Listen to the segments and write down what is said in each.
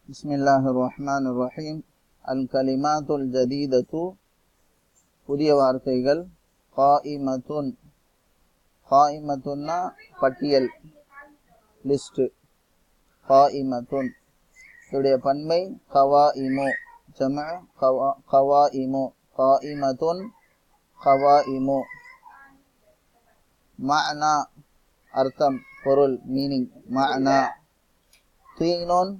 பிஸ்மில்லாஹிர்ரஹ்மானிர்ரஹீம். அல் கலிமாத்துல் ஜதீதத்து புதிய வார்த்தைகள். காயிமத்துன், காயிமத்துன்னா பட்டியல், லிஸ்ட். காயிமத்துன் இதோடைய பன்மை கவாயிமு, ஜமஅ கவாயிமு. காயிமத்துன் கவாயிமு. மஅனா அர்த்தம், பொருள், மீனிங். மஅனா தீனுன்,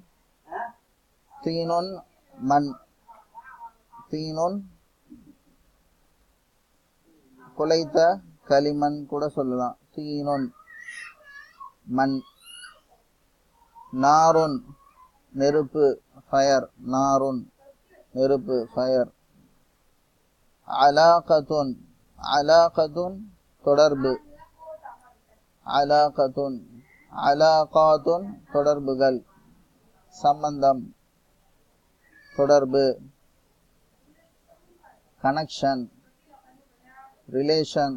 தீனுன் மண். தீனுன் குலைத்த களிமண் கூட சொல்லலாம். தீனுன் மண். நாருன் நெருப்பு, ஃபயர். நாருன் நெருப்பு, ஃபயர். அலாகத்துன், அலாகத்துன் தொடர்பு. அலாகத்துன், அலாகாத்துன் தொடர்புகள், சம்பந்தம், தொடர்பு, கனெக்ஷன், ரிலேஷன்.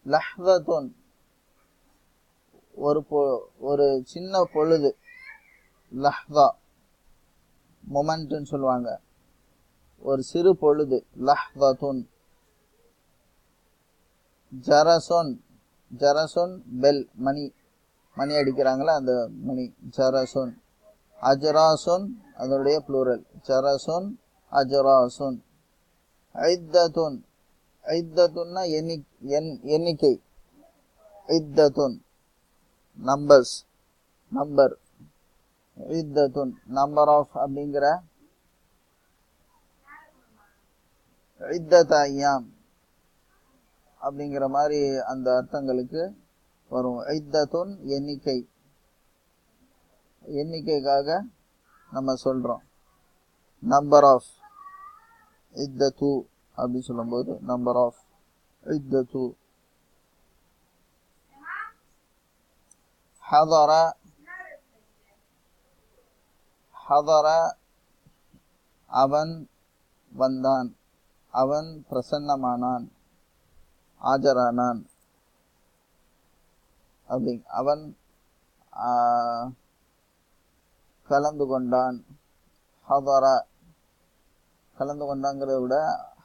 லஹ்தத்துன் ஒரு சின்ன பொழுது. லஹ்தா மொமெண்ட்னு சொல்லுவாங்க, ஒரு சிறு பொழுது. லஹ்தத்துன். ஜரசுன், ஜரசுன் பெல், மணி, மணி அடிக்கிறாங்களா அந்த மணி, ஜரசுன். அஜ்ராசுன் அதனுடைய ப்ளூரல், ஜரசுன் அஜ்ராசுன். ஐத்தத்துன், ஐத்தத்துன்னா எண்ணிக்கை. இத்தத்துன் நம்பர்ஸ், நம்பர். இத்தத்துன் நம்பர் ஆஃப் அப்படிங்கிற இத்தத் ஐயாம் அப்படிங்கிற மாதிரி அந்த அர்த்தங்களுக்கு வரும். இத்தத்துன் எண்ணிக்கை, எண்ணிக்கைக்காக நம்ம சொல்றோம். நம்பர் ஆஃப் இத்தத்து அப்படி சொல்லும்போது நம்பர் ஆஃப் இத்தத்து. ஹதர, ஹதர அவன் வந்தான், அவன் பிரசன்னமானான், ஆஜரானான். அப்படி அவன் கலந்து கொண்டான். ஹதர கலந்து கொண்டாங்கிறத விட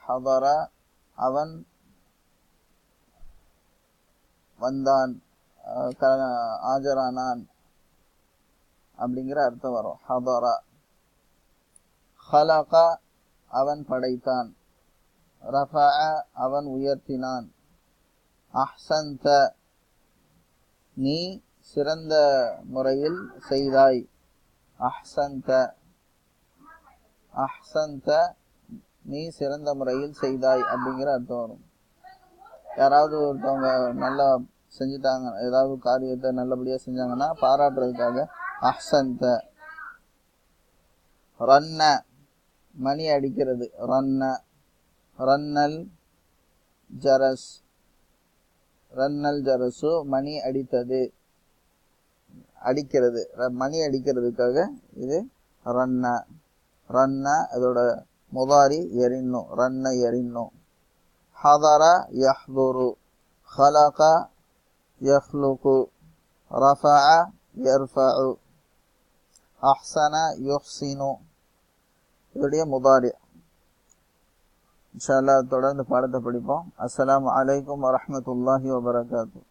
ஹதர அவன் வந்தான், ஆஜரானான் அப்படிங்கிற அர்த்தம் வரும். ஹதர. ஹலக அவன் படைத்தான். ரஃபஅ அவன் உயர்த்தினான். அஹ்சன்த நீ சிறந்த முறையில் செய்தாய். அஹ்சன்த, அஹ்சன்த நீ சிறந்த முறையில் செய்தாய் அப்படிங்கிற அர்த்தம் வரும். யாராவது ஒருத்தவங்க நல்லா செஞ்சுட்டாங்க, ஏதாவது காரியத்தை நல்லபடியா செஞ்சாங்கன்னா பாராட்டுறதுக்காக அஹ்சன்த. ரன்ன மணி அடிக்கிறது. ரன்ன, ரன்னல் ஜரஸ், ரன்னல் ஜரசு மணி அடித்தது, அடிக்கிறது. மணி அடிக்கிறதுக்காக இது ரன்ன. ரன்ன அதோட முதாரி எரின்னு, ரன்ன எரின்னு. ஹதர யஹ்துரு, ஹலக யஹ்லுகு, ரஃபஅ யர்ஃபஉ, அஹ்சன யுஹ்சினு இதோடைய முதாரி. இன்ஷா அல்லாஹ் தொடர்ந்து பாடத்தை படிப்போம். அஸ்ஸலாமு அலைக்கும் வரஹ்மத்துல்லாஹி வபரகாத்துஹு.